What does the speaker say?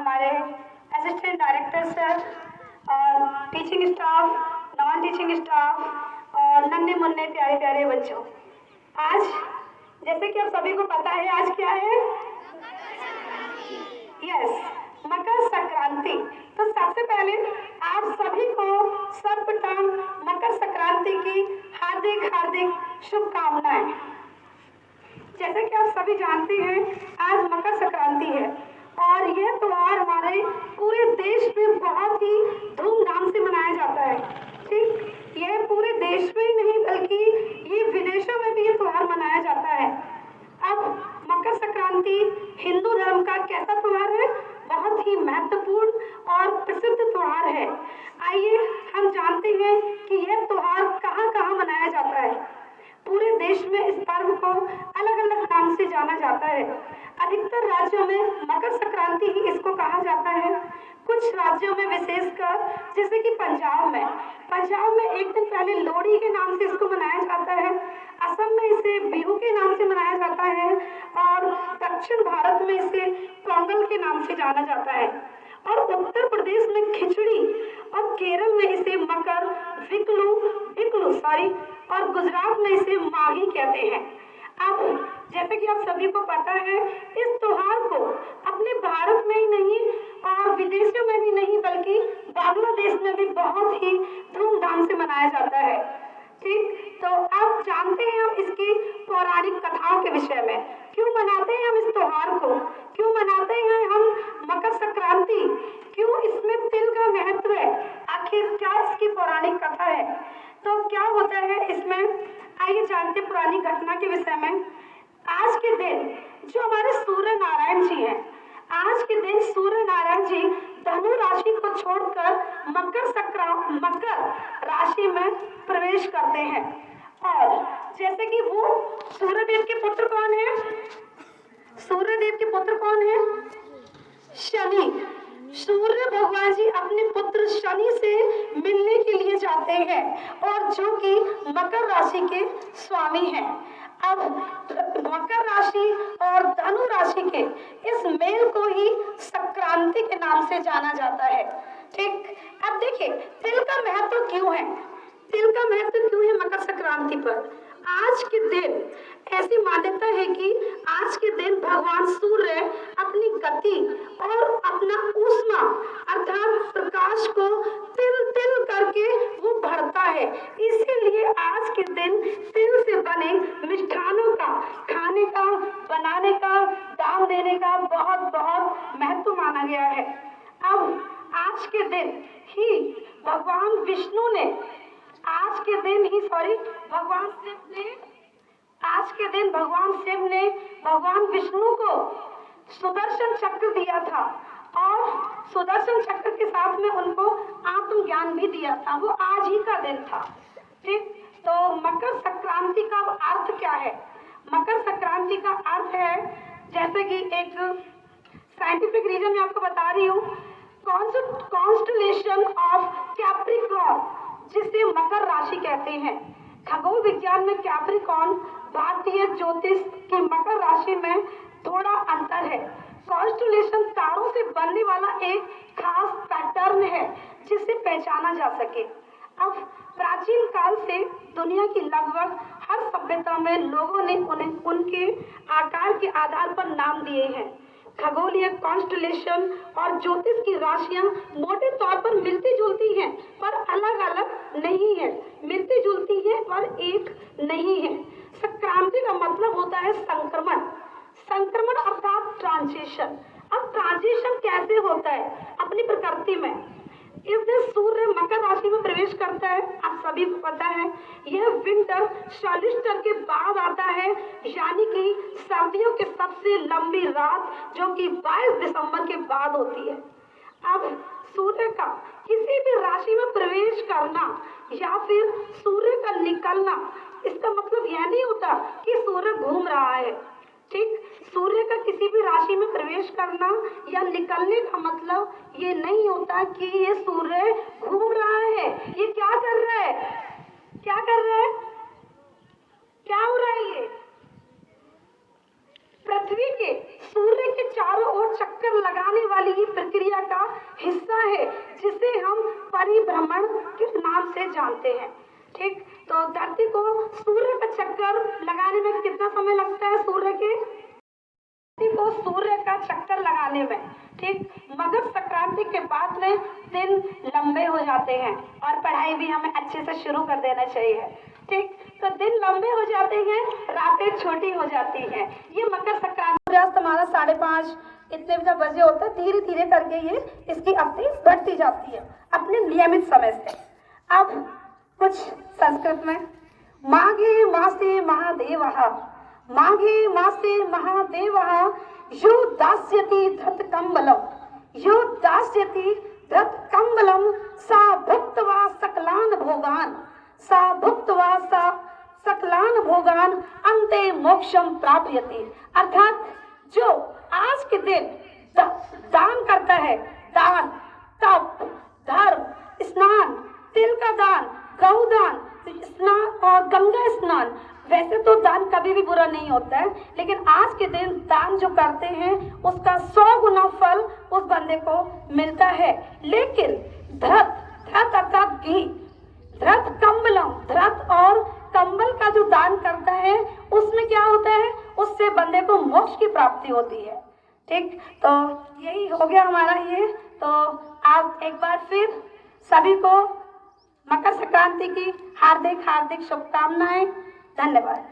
हमारे assistant director sir और teaching staff, non teaching staff और नन्हे मुन्ने प्यारे प्यारे बच्चों, आज जैसे कि आप सभी को पता है आज क्या है? यस, मकर संक्रांति। तो सबसे पहले आप सभी को सर्वप्रथम मकर संक्रांति की हार्दिक हार्दिक शुभकामनाएं। जैसे कि आप सभी जानते हैं आज मकर संक्रांति है और यह त्योहार हमारे पूरे देश में बहुत ही धूमधाम से मनाया जाता है। ठीक, यह पूरे देश में ही नहीं बल्कि ये विदेशों में भी ये त्योहार मनाया जाता है। अब मकर संक्रांति हिंदू धर्म का कैसा त्योहार है? बहुत ही महत्वपूर्ण और प्रसिद्ध त्योहार है। आइए हम जानते हैं कि यह त्योहार कहाँ कहाँ मनाया जाता है। पूरे देश में इस पर्व को अलग अलग नाम से जाना जाता है। अधिकतर राज्यों में मकर संक्रांति ही इसको कहा जाता है। कुछ राज्यों में विशेषकर जैसे कि पंजाब में एक दिन पहले लोहड़ी के नाम से इसको मनाया जाता है। असम में इसे बिहू के नाम से मनाया जाता है और दक्षिण भारत में इसे पोंगल के नाम से जाना जाता है और उत्तर प्रदेश में खिचड़ी और केरल में इसे मकर विकलू और गुजरात में इसे माघी कहते हैं। अब जैसे कि आप सभी को पता है इस त्योहार को अपने भारत में ही नहीं और विदेशों में भी नहीं बल्कि बांग्लादेश में भी बहुत ही धूमधाम से मनाया जाता है। ठीक, तो आप जानते हैं हम इसकी पौराणिक कथाओं के विषय में क्यों मनाते हैं हम इस त्योहार को, क्यों मनाते हैं हम मकर संक्रांति, क्यों इसमें तिल का महत्व है, आखिर क्या इसकी पौराणिक कथा है। तो क्या होता है इसमें, आइए जानते पुरानी घटना के विषय में। आज के दिन जो हमारे सूर्य नारायण जी हैं, आज के दिन सूर्य नारायण जी धनु राशि को छोड़कर मकर राशि में प्रवेश करते हैं और जैसे कि वो सूर्यदेव के पुत्र कौन है? सूर्यदेव के पुत्र कौन है? शनि। सूर्य भगवान जी अपने पुत्र शनि से मिलने के लिए जाते हैं और जो कि मकर राशि के स्वामी हैं। अब मकर राशि और धनु राशि के इस मेल को ही संक्रांति के नाम से जाना जाता है। ठीक, अब देखिए तिल का महत्व क्यों है, तिल का महत्व क्यों है मकर संक्रांति पर। आज के दिन ऐसी मान्यता है कि आज के दिन भगवान सूर्य अपनी गति और अपना ऊष्मा अर्थात प्रकाश को तिल तिल करके वो बढ़ता है, इसीलिए आज के दिन तिल से बने मिष्ठानों का खाने का, बनाने का, दान देने का बहुत बहुत महत्व माना गया है। अब आज के दिन ही भगवान विष्णु ने आज के दिन भगवान शिव ने भगवान विष्णु को सुदर्शन चक्र दिया था और सुदर्शन चक्र के साथ में उनको आत्मज्ञान भी दिया था। वो आज ही का दिन था। ठीक, तो मकर संक्रांति का अर्थ क्या है? मकर संक्रांति का अर्थ है, जैसे कि एक साइंटिफिक रीजन मैं आपको बता रही हूँ, कॉन्स्टलेशन ऑफ कैप्रिकॉर्न, जिसे मकर राशि कहते हैं। खगोल विज्ञान में कैप्रिकॉर्न भारतीय ज्योतिष की मकर राशि में थोड़ा अंतर है। कॉन्स्टलेशन तारों से बनने वाला एक खास पैटर्न है जिसे पहचाना जा सके। अब प्राचीन काल से दुनिया की लगभग हर सभ्यता में लोगों ने उन्हें उनके आकार के आधार पर नाम दिए हैं। खगोलीय कॉन्स्टलेशन और ज्योतिष की राशियां मोटे तौर पर मिलती जुलती हैं पर अलग अलग नहीं है, मिलती जुलती है पर एक नहीं है। संक्रांति का मतलब होता है संक्रमण, संक्रमण अर्थात ट्रांजिशन। अब ट्रांजिशन कैसे होता है अपनी प्रकृति में? इस दिन सूर्य मकर राशि में प्रवेश करता है, आप सभी को पता है। यह विंटर सॉल्स्टिस के बाद आता है, यानी कि सर्दियों की सबसे लंबी रात जो कि 22 दिसंबर के बाद होती है। अब सूर्य का किसी भी राशि में प्रवेश करना या फिर सूर्य का निकलना, इसका मतलब यह नहीं होता कि सूर्य घूम रहा है। ठीक, सूर्य का किसी भी राशि में प्रवेश करना या निकलने का मतलब ये नहीं होता कि ये सूर्य घूम रहा है। ये क्या कर रहा है, क्या कर रहा है, क्या हो रहा है? पृथ्वी के सूर्य के चारों ओर चक्कर लगाने वाली ही प्रक्रिया का हिस्सा है, जिसे हम परिभ्रमण के नाम से जानते हैं। ठीक, तो धरती को सूर्य का चक्कर लगाने में कितना समय लगता है? सूर्य का चक्कर लगाने में, ठीक, मकर संक्रांति के बाद में दिन लंबे हो जाते हैं और पढ़ाई भी हमें अच्छे से शुरू कर देना चाहिए। ठीक, तो दिन लंबे हो जाते हैं, रातें छोटी हो जाती हैं। ये मकर संक्रांति सूर्यास्त हमारा 5:30 इतने बजे होता है। धीरे धीरे करके ये इसकी अवधि बढ़ती जाती है अपने नियमित समय से। अब कुछ संस्कृत में, माघे मासे महादेवः, माघे मासे महादेवः यो दास्यति धृत कम्बलम, यो दास्यति धृत कम्बलम सा भुक्त्वा सकलान भोगान, सा भुक्त्वा सा सकलान भोगान अन्ते मोक्षम प्राप्यति। अर्थात जो आज के दिन दान करता है, दान, तप, धर्म, स्नान, तिल का दान, गौदान, स्नान और गंगा स्नान, वैसे तो दान कभी भी बुरा नहीं होता है, लेकिन आज के दिन दान जो करते हैं उसका 100 गुना फल उस बंदे को मिलता है। लेकिन धृत अर्थात घी, धृत कम्बलम, धृत और कंबल का जो दान करता है उसमें क्या होता है? उससे बंदे को मोक्ष की प्राप्ति होती है। ठीक, तो यही हो गया हमारा ये। तो आप एक बार फिर सभी को मकर संक्रांति की हार्दिक शुभकामनाएं। धन्यवाद।